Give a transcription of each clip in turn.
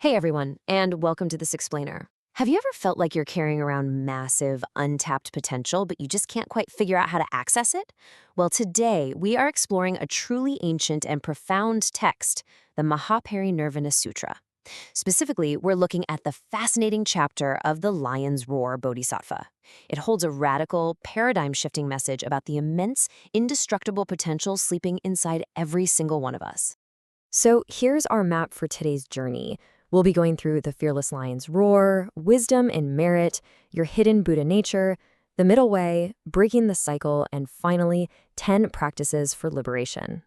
Hey everyone, and welcome to This Explainer. Have you ever felt like you're carrying around massive, untapped potential, but you just can't quite figure out how to access it? Well, today we are exploring a truly ancient and profound text, the Mahaparinirvana Sutra. Specifically, we're looking at the fascinating chapter of the Lion's Roar Bodhisattva. It holds a radical, paradigm-shifting message about the immense, indestructible potential sleeping inside every single one of us. So here's our map for today's journey. We'll be going through the fearless lion's roar, wisdom and merit, your hidden Buddha nature, the middle way, breaking the cycle, and finally, 10 practices for liberation.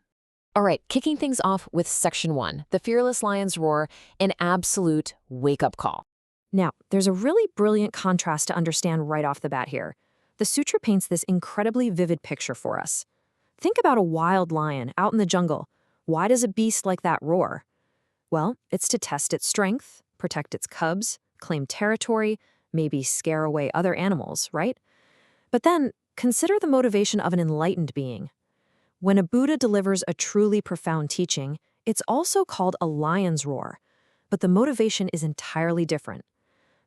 All right, kicking things off with Section 1, the Fearless Lion's Roar, an absolute wake-up call. Now, there's a really brilliant contrast to understand right off the bat here. The sutra paints this incredibly vivid picture for us. Think about a wild lion out in the jungle. Why does a beast like that roar? Well, it's to test its strength, protect its cubs, claim territory, maybe scare away other animals, right? But then, consider the motivation of an enlightened being. When a Buddha delivers a truly profound teaching, it's also called a lion's roar, but the motivation is entirely different.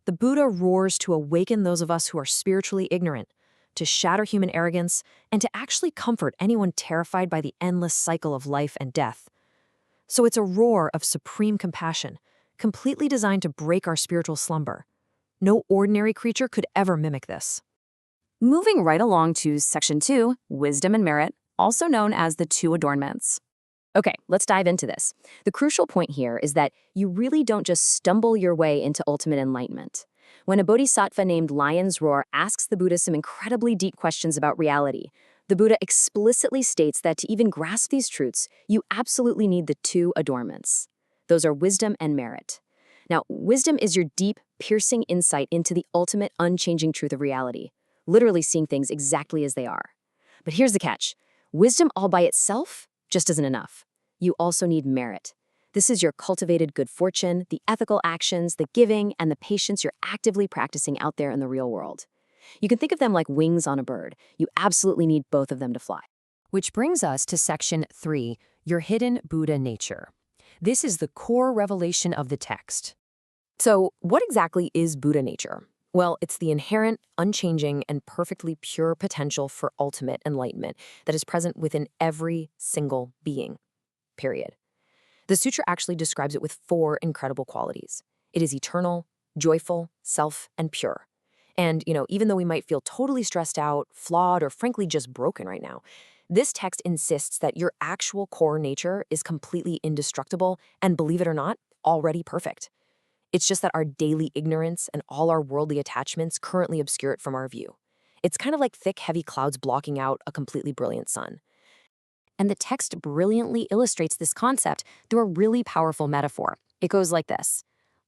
The Buddha roars to awaken those of us who are spiritually ignorant, to shatter human arrogance, and to actually comfort anyone terrified by the endless cycle of life and death. So it's a roar of supreme compassion, completely designed to break our spiritual slumber. No ordinary creature could ever mimic this. Moving right along to Section 2, Wisdom and Merit, also known as the two adornments. Okay, let's dive into this. The crucial point here is that you really don't just stumble your way into ultimate enlightenment. When a bodhisattva named Lion's Roar asks the Buddha some incredibly deep questions about reality, the Buddha explicitly states that to even grasp these truths, you absolutely need the two adornments. Those are wisdom and merit. Now, wisdom is your deep, piercing insight into the ultimate, unchanging truth of reality, literally seeing things exactly as they are. But here's the catch. Wisdom all by itself just isn't enough. You also need merit. This is your cultivated good fortune, the ethical actions, the giving, and the patience you're actively practicing out there in the real world. You can think of them like wings on a bird. You absolutely need both of them to fly. Which brings us to Section 3, your hidden Buddha nature. This is the core revelation of the text. So, what exactly is Buddha nature? Well, it's the inherent, unchanging, and perfectly pure potential for ultimate enlightenment that is present within every single being. Period. The sutra actually describes it with 4 incredible qualities. It is eternal, joyful, self, and pure. And, even though we might feel totally stressed out, flawed, or frankly just broken right now, this text insists that your actual core nature is completely indestructible and, believe it or not, already perfect. It's just that our daily ignorance and all our worldly attachments currently obscure it from our view. It's kind of like thick, heavy clouds blocking out a completely brilliant sun. And the text brilliantly illustrates this concept through a really powerful metaphor. It goes like this.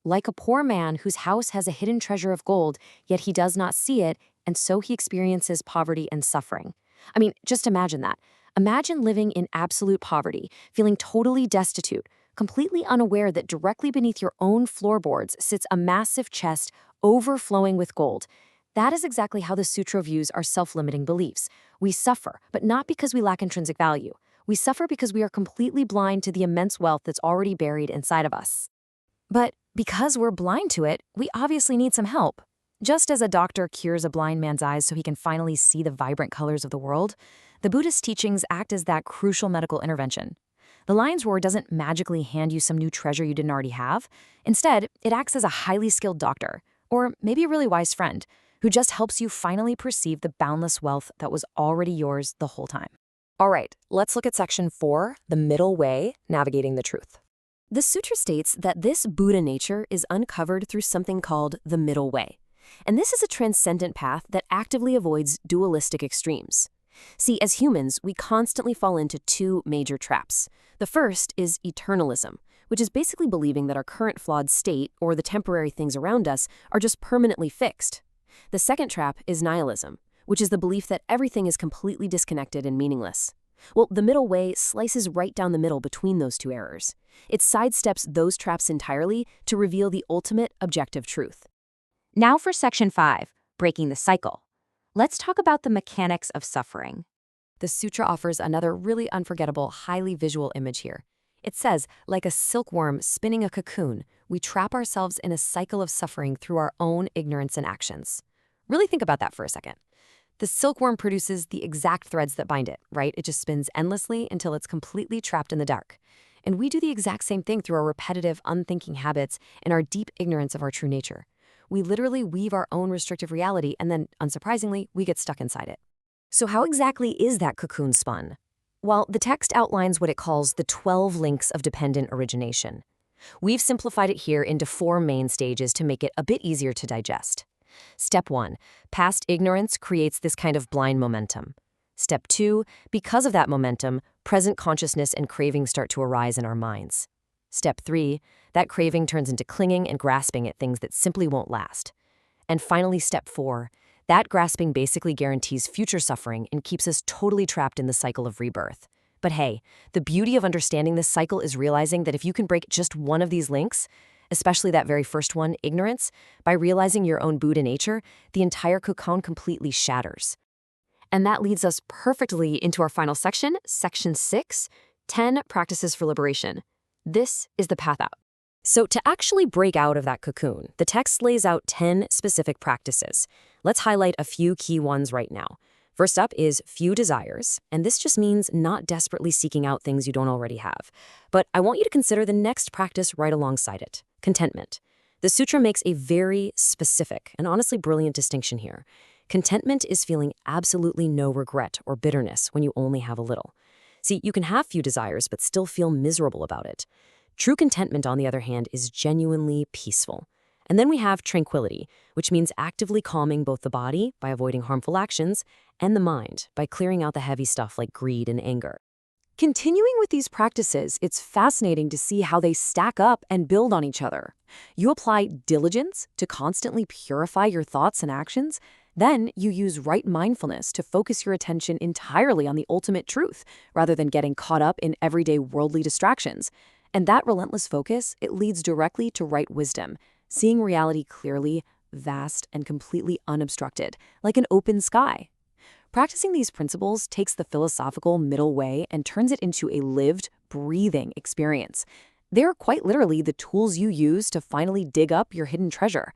Like a poor man whose house has a hidden treasure of gold, yet he does not see it, and so he experiences poverty and suffering. I mean, just imagine that. Imagine living in absolute poverty, feeling totally destitute, completely unaware that directly beneath your own floorboards sits a massive chest overflowing with gold. That is exactly how the sutra views our self-limiting beliefs. We suffer, but not because we lack intrinsic value. We suffer because we are completely blind to the immense wealth that's already buried inside of us. But because we're blind to it, we obviously need some help. Just as a doctor cures a blind man's eyes so he can finally see the vibrant colors of the world, the Buddhist teachings act as that crucial medical intervention. The lion's roar doesn't magically hand you some new treasure you didn't already have. Instead, it acts as a highly skilled doctor, or maybe a really wise friend, who just helps you finally perceive the boundless wealth that was already yours the whole time. All right, let's look at Section 4, the middle way, navigating the truth. The sutra states that this Buddha nature is uncovered through something called the middle way. And this is a transcendent path that actively avoids dualistic extremes. See, as humans, we constantly fall into 2 major traps. The first is eternalism, which is basically believing that our current flawed state or the temporary things around us are just permanently fixed. The second trap is nihilism, which is the belief that everything is completely disconnected and meaningless. Well, the middle way slices right down the middle between those 2 errors. It sidesteps those traps entirely to reveal the ultimate objective truth. Now for Section 5, breaking the cycle. Let's talk about the mechanics of suffering. The sutra offers another really unforgettable, highly visual image here. It says, like a silkworm spinning a cocoon, we trap ourselves in a cycle of suffering through our own ignorance and actions. Really think about that for a second. The silkworm produces the exact threads that bind it, right? It just spins endlessly until it's completely trapped in the dark. And we do the exact same thing through our repetitive, unthinking habits and our deep ignorance of our true nature. We literally weave our own restrictive reality, and then, unsurprisingly, we get stuck inside it. So how exactly is that cocoon spun? Well, the text outlines what it calls the 12 links of dependent origination. We've simplified it here into 4 main stages to make it a bit easier to digest. Step 1, past ignorance creates this kind of blind momentum. Step 2, because of that momentum, present consciousness and craving start to arise in our minds. Step 3, that craving turns into clinging and grasping at things that simply won't last. And finally, step 4, that grasping basically guarantees future suffering and keeps us totally trapped in the cycle of rebirth. But hey, the beauty of understanding this cycle is realizing that if you can break just one of these links, especially that very first one, ignorance, by realizing your own Buddha nature, the entire cocoon completely shatters. And that leads us perfectly into our final section, Section 6, 10 Practices for Liberation. This is the path out. So to actually break out of that cocoon, the text lays out 10 specific practices. Let's highlight a few key ones right now. First up is few desires, and this just means not desperately seeking out things you don't already have. But I want you to consider the next practice right alongside it, contentment. The sutra makes a very specific and honestly brilliant distinction here. Contentment is feeling absolutely no regret or bitterness when you only have a little. See, you can have few desires but still feel miserable about it. True contentment, on the other hand, is genuinely peaceful. And then we have tranquility, which means actively calming both the body by avoiding harmful actions and the mind by clearing out the heavy stuff like greed and anger. Continuing with these practices, it's fascinating to see how they stack up and build on each other. You apply diligence to constantly purify your thoughts and actions. Then you use right mindfulness to focus your attention entirely on the ultimate truth, rather than getting caught up in everyday worldly distractions. And that relentless focus, it leads directly to right wisdom, seeing reality clearly, vast, and completely unobstructed, like an open sky. Practicing these principles takes the philosophical middle way and turns it into a lived, breathing experience. They are quite literally the tools you use to finally dig up your hidden treasure.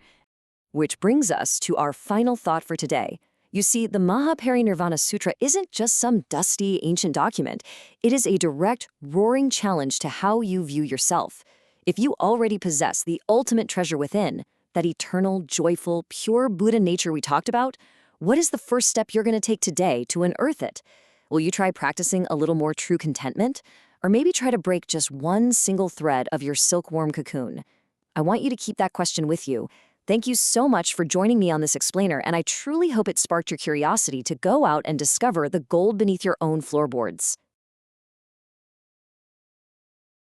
Which brings us to our final thought for today. You see, the Mahaparinirvana Sutra isn't just some dusty, ancient document. It is a direct, roaring challenge to how you view yourself. If you already possess the ultimate treasure within, that eternal, joyful, pure Buddha nature we talked about, what is the first step you're going to take today to unearth it? Will you try practicing a little more true contentment? Or maybe try to break just one single thread of your silkworm cocoon? I want you to keep that question with you. Thank you so much for joining me on this explainer, and I truly hope it sparked your curiosity to go out and discover the gold beneath your own floorboards.